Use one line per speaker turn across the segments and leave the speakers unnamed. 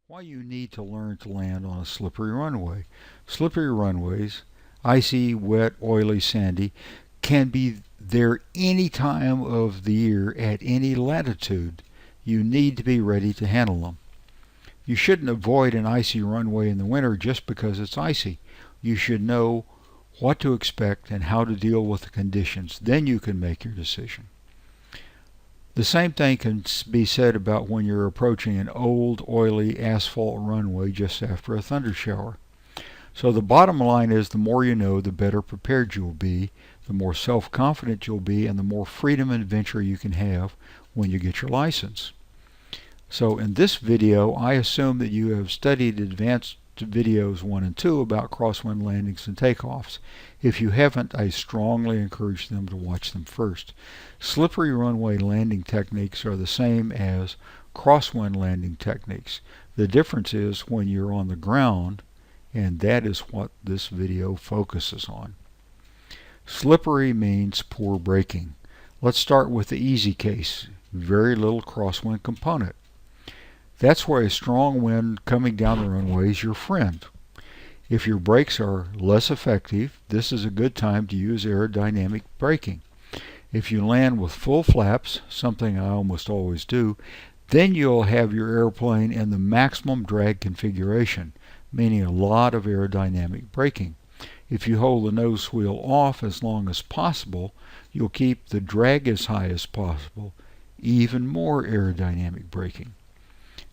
Why you need to learn to land on a slippery runway. Slippery runways, icy, wet, oily, sandy, can be there any time of the year at any latitude. You need to be ready to handle them. You shouldn't avoid an icy runway in the winter just because it's icy. You should know what to expect and how to deal with the conditions. Then you can make your decision. The same thing can be said about when you're approaching an old, oily asphalt runway just after a thunder shower. So the bottom line is the more you know, the better prepared you'll be, the more self-confident you'll be, and the more freedom and adventure you can have when you get your license. So in this video, I assume that you have studied advanced videos 1 and 2 about crosswind landings and takeoffs. If you haven't, I strongly encourage them to watch them first. Slippery runway landing techniques are the same as crosswind landing techniques. The difference is when you're on the ground, and that is what this video focuses on. Slippery means poor braking. Let's start with the easy case, very little crosswind component. That's where a strong wind coming down the runway is your friend. If your brakes are less effective, this is a good time to use aerodynamic braking. If you land with full flaps, something I almost always do, then you'll have your airplane in the maximum drag configuration, meaning a lot of aerodynamic braking. If you hold the nose wheel off as long as possible, you'll keep the drag as high as possible, even more aerodynamic braking.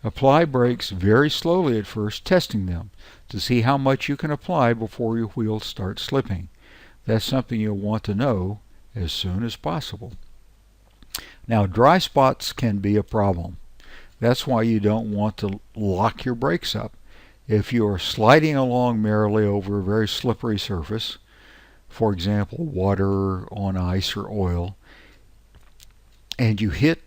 Apply brakes very slowly at first, testing them to see how much you can apply before your wheels start slipping. That's something you'll want to know as soon as possible. Now, dry spots can be a problem. That's why you don't want to lock your brakes up. If you are sliding along merrily over a very slippery surface, for example, water on ice or oil, and you hit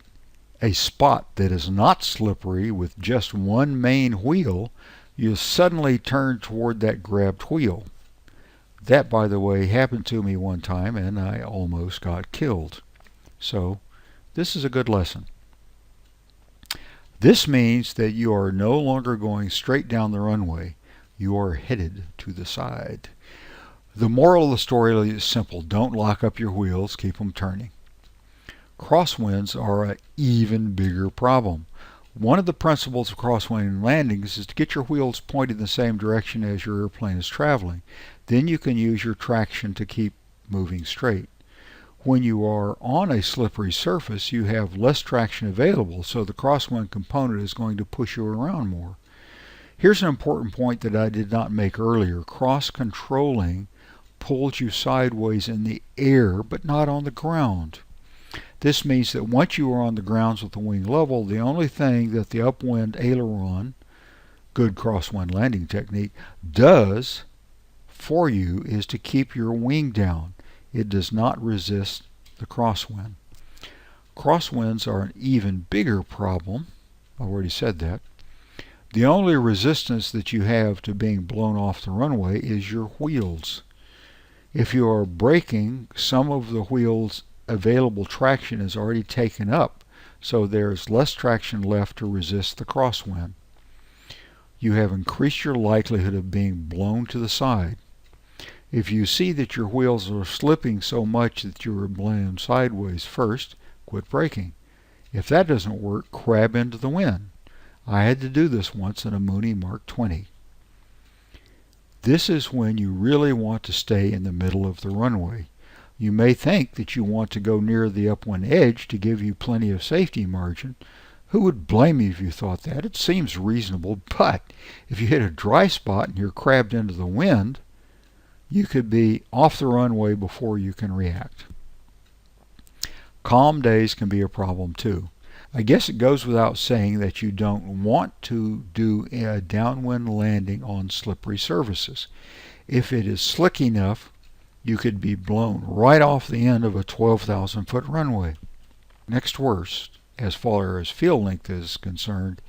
a spot that is not slippery with just one main wheel, you suddenly turn toward that grabbed wheel. That, by the way, happened to me one time and I almost got killed. So this is a good lesson. This means that you are no longer going straight down the runway. You are headed to the side. The moral of the story is simple. Don't lock up your wheels. Keep them turning. Crosswinds are an even bigger problem. One of the principles of crosswind landings is to get your wheels pointed in the same direction as your airplane is traveling. Then you can use your traction to keep moving straight. When you are on a slippery surface, you have less traction available, so the crosswind component is going to push you around more. Here's an important point that I did not make earlier. Cross-controlling pulls you sideways in the air, but not on the ground. This means that once you are on the grounds with the wing level, the only thing that the upwind aileron, good crosswind landing technique, does for you is to keep your wing down. It does not resist the crosswind. Crosswinds are an even bigger problem. I already said that. The only resistance that you have to being blown off the runway is your wheels. If you are braking, some of the wheels' available traction is already taken up, so there's less traction left to resist the crosswind. You have increased your likelihood of being blown to the side. If you see that your wheels are slipping so much that you are blown sideways first, quit braking. If that doesn't work, crab into the wind. I had to do this once in a Mooney Mark 20. This is when you really want to stay in the middle of the runway. You may think that you want to go near the upwind edge to give you plenty of safety margin. Who would blame you if you thought that? It seems reasonable, but if you hit a dry spot and you're crabbed into the wind, you could be off the runway before you can react. Calm days can be a problem too. I guess it goes without saying that you don't want to do a downwind landing on slippery surfaces. If it is slick enough, you could be blown right off the end of a 12,000-foot runway. Next worst, as far as field length is concerned,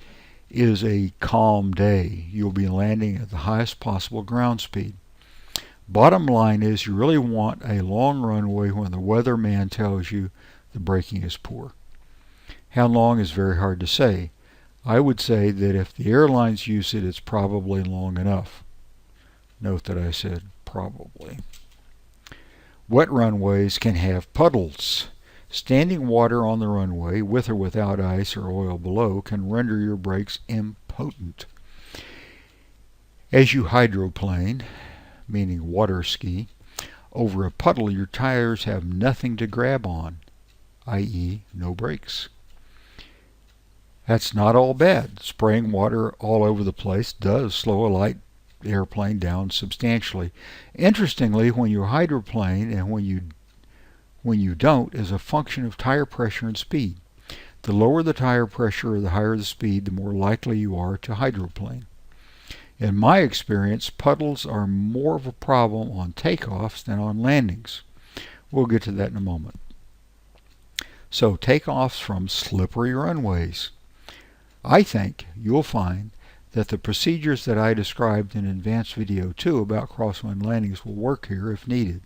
is a calm day. You'll be landing at the highest possible ground speed. Bottom line is you really want a long runway when the weatherman tells you the braking is poor. How long is very hard to say. I would say that if the airlines use it, it's probably long enough. Note that I said probably. Wet runways can have puddles. Standing water on the runway, with or without ice or oil below, can render your brakes impotent. As you hydroplane, meaning water ski, over a puddle, your tires have nothing to grab on, i.e., no brakes. That's not all bad. Spraying water all over the place does slow a light airplane down substantially. Interestingly, when you hydroplane and when you don't is a function of tire pressure and speed. The lower the tire pressure or the higher the speed, the more likely you are to hydroplane. In my experience, puddles are more of a problem on takeoffs than on landings. We'll get to that in a moment. So, takeoffs from slippery runways. I think you'll find that the procedures that I described in advanced video 2 about crosswind landings will work here if needed.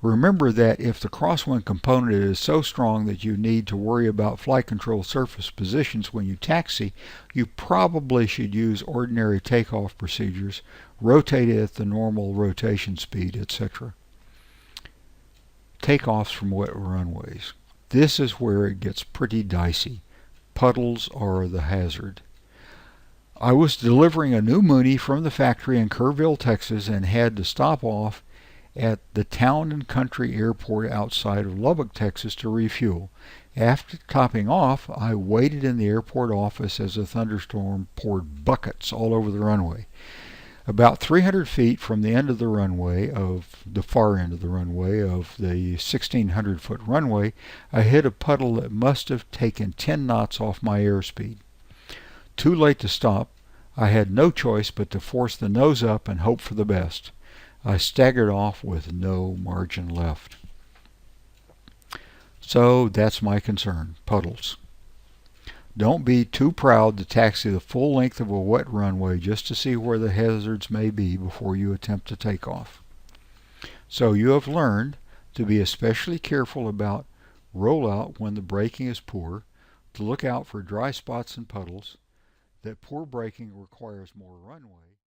Remember that if the crosswind component is so strong that you need to worry about flight control surface positions when you taxi, you probably should use ordinary takeoff procedures, rotate at the normal rotation speed, etc. Takeoffs from wet runways. This is where it gets pretty dicey. Puddles are the hazard. I was delivering a new Mooney from the factory in Kerrville, Texas, and had to stop off at the Town and Country Airport outside of Lubbock, Texas to refuel. After topping off, I waited in the airport office as a thunderstorm poured buckets all over the runway. About 300 feet from the end of the runway, of the far end of the runway, of the 1,600-foot runway, I hit a puddle that must have taken 10 knots off my airspeed. Too late to stop, I had no choice but to force the nose up and hope for the best. I staggered off with no margin left. So that's my concern, puddles. Don't be too proud to taxi the full length of a wet runway just to see where the hazards may be before you attempt to take off. So you have learned to be especially careful about rollout when the braking is poor, to look out for dry spots and puddles, that poor braking requires more runway.